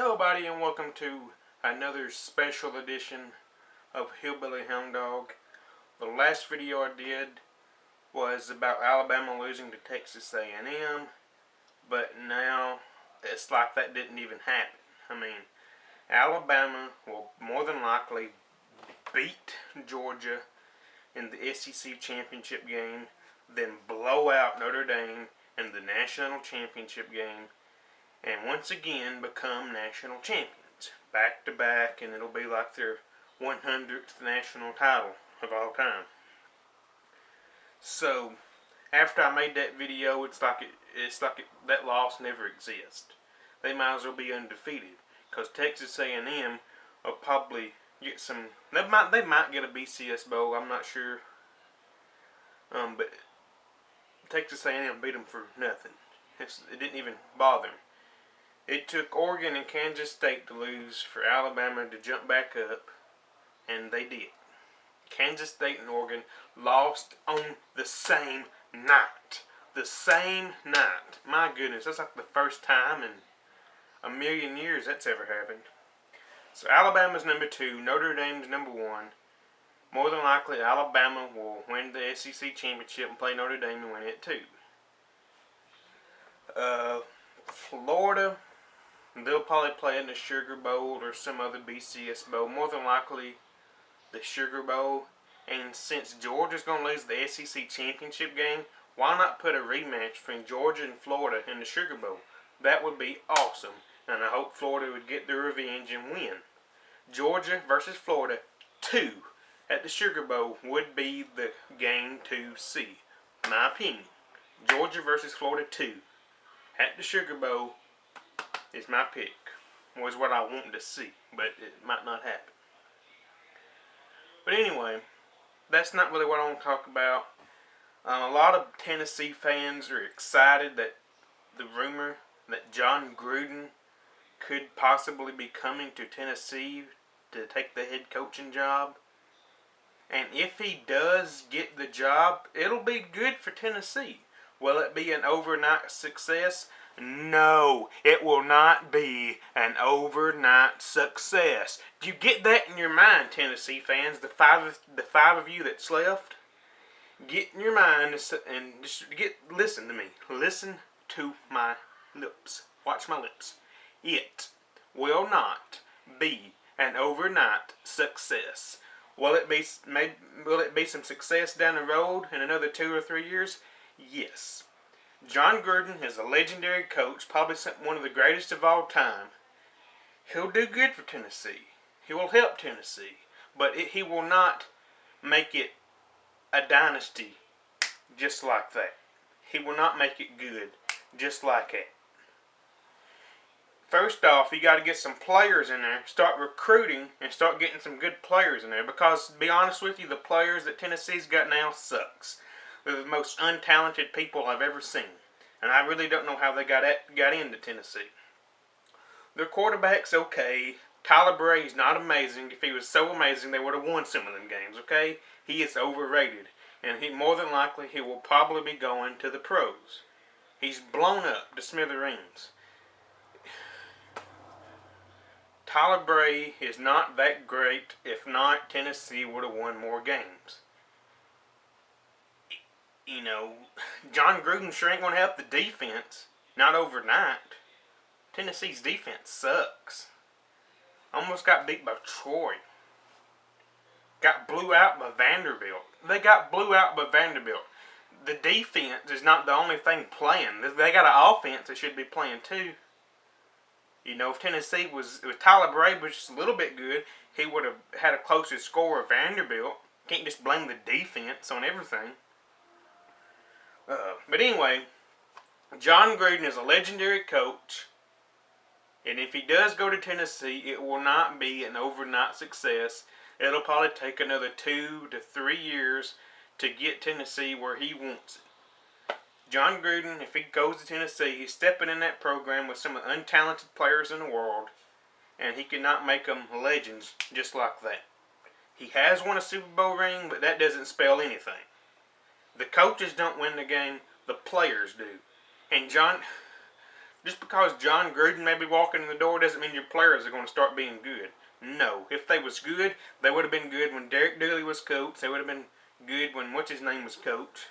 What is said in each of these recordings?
Hello, buddy, and welcome to another special edition of Hillbilly Hound Dog. The last video I did was about Alabama losing to Texas A&M, but now it's like that didn't even happen. I mean, Alabama will more than likely beat Georgia in the SEC championship game, then blow out Notre Dame in the national championship game, and once again become national champions, back to back, and it'll be like their 100th national title of all time. So, after I made that video, it's like that loss never exists. They might as well be undefeated, because Texas A&M will probably get some. They might get a BCS bowl. I'm not sure. But Texas A&M beat them for nothing. It didn't even bother them. It took Oregon and Kansas State to lose for Alabama to jump back up, and they did. Kansas State and Oregon lost on the same night. The same night. My goodness, that's like the first time in a million years that's ever happened. So Alabama's number 2, Notre Dame's number 1. More than likely, Alabama will win the SEC championship and play Notre Dame and win it too. Florida, they'll probably play in the Sugar Bowl or some other BCS Bowl. More than likely, the Sugar Bowl. And since Georgia's going to lose the SEC championship game, why not put a rematch between Georgia and Florida in the Sugar Bowl? That would be awesome. And I hope Florida would get their revenge and win. Georgia versus Florida 2 at the Sugar Bowl would be the game to see. My opinion. Georgia versus Florida 2 at the Sugar Bowl is my pick. Was what I want to see, but it might not happen. But anyway, that's not really what I want to talk about. A lot of Tennessee fans are excited that the rumor that Jon Gruden could possibly be coming to Tennessee to take the head coaching job. And if he does get the job, it'll be good for Tennessee. Will it be an overnight success? No, it will not be an overnight success. Do you get that in your mind, Tennessee fans? The five of you that's left? Get in your mind and listen to me. Listen to my lips. Watch my lips. It will not be an overnight success. Will it be some success down the road in another 2 or 3 years? Yes. Jon Gruden is a legendary coach, probably one of the greatest of all time. He'll do good for Tennessee. He will help Tennessee. But he will not make it a dynasty just like that. He will not make it good just like that. First off, you got to get some players in there. Start recruiting and start getting some good players in there. Because, to be honest with you, the players that Tennessee's got now sucks. They're the most untalented people I've ever seen. And I really don't know how they got into Tennessee. Their quarterback's okay. Tyler Bray's not amazing. If he was so amazing, they would have won some of them games, okay? He is overrated. And more than likely, he will probably be going to the pros. He's blown up to smithereens. Tyler Bray is not that great. If not, Tennessee would have won more games. You know, Jon Gruden sure ain't going to help the defense. Not overnight. Tennessee's defense sucks. Almost got beat by Troy. Got blew out by Vanderbilt. They got blew out by Vanderbilt. The defense is not the only thing playing. They got an offense that should be playing too. You know, if Tennessee if Tyler Bray was just a little bit good, he would have had a closer score of Vanderbilt. Can't just blame the defense on everything. But anyway, Jon Gruden is a legendary coach. And if he does go to Tennessee, it will not be an overnight success. It'll probably take another 2 to 3 years to get Tennessee where he wants it. Jon Gruden, if he goes to Tennessee, he's stepping in that program with some of the untalented players in the world, and he cannot make them legends just like that. He has won a Super Bowl ring, but that doesn't spell anything. The coaches don't win the game, the players do. And Jon Just because John Gruden may be walking in the door doesn't mean your players are going to start being good. No. If they was good, they would have been good when Derek Dooley was coach. They would have been good when what's-his-name was coach.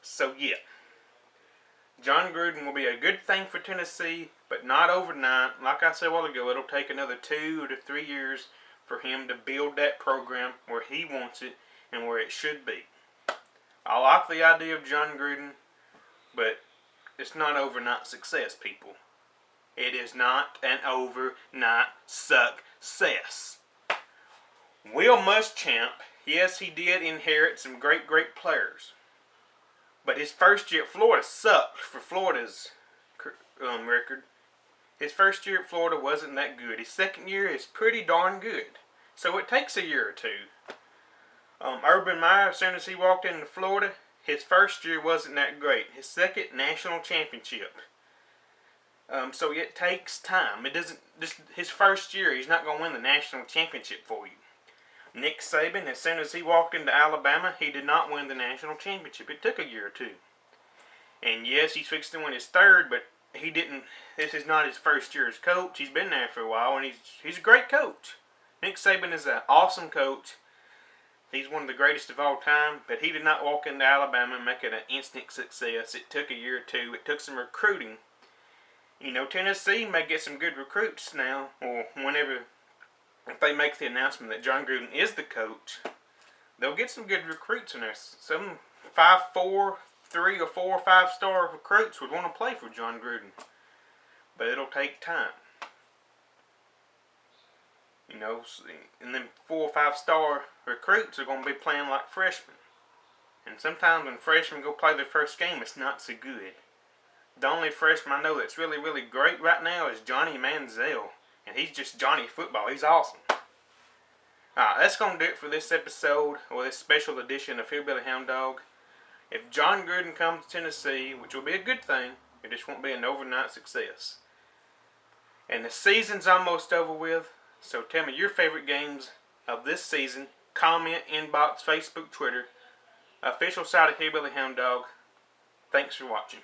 So, yeah. John Gruden will be a good thing for Tennessee, but not overnight. Like I said a while ago, it'll take another 2 to 3 years for him to build that program where he wants it and where it should be. I like the idea of John Gruden, but it's not overnight success, people. It is not an overnight success. Will Muschamp, yes, he did inherit some great players. But his first year at Florida sucked for Florida's record. His first year at Florida wasn't that good. His second year is pretty darn good. So it takes a year or two. Urban Meyer, as soon as he walked into Florida, his first year wasn't that great. His second national championship. So it takes time. It doesn't. His first year, he's not going to win the national championship for you. Nick Saban, as soon as he walked into Alabama, he did not win the national championship. It took a year or two. And yes, he's fixed to win his third, but he didn't. This is not his first year as coach. He's been there for a while, and he's a great coach. Nick Saban is an awesome coach. He's one of the greatest of all time, but he did not walk into Alabama and make it an instant success. It took a year or two. It took some recruiting. You know, Tennessee may get some good recruits now, or whenever. If they make the announcement that John Gruden is the coach, they'll get some good recruits in there. Some 5-4, 3 or 4 or 5 star recruits would want to play for John Gruden. But it'll take time. You know, and then 4 or 5 star recruits are going to be playing like freshmen. And sometimes when freshmen go play their first game, it's not so good. The only freshman I know that's really great right now is Johnny Manziel. And he's just Johnny Football. He's awesome. Alright, that's going to do it for this episode, or this special edition of Hillbilly Hound Dog. If John Gruden comes to Tennessee, which will be a good thing, it just won't be an overnight success. And the season's almost over with, so tell me your favorite games of this season. Comment, inbox, Facebook, Twitter. Official site of Hillbilly Hound Dog. Thanks for watching.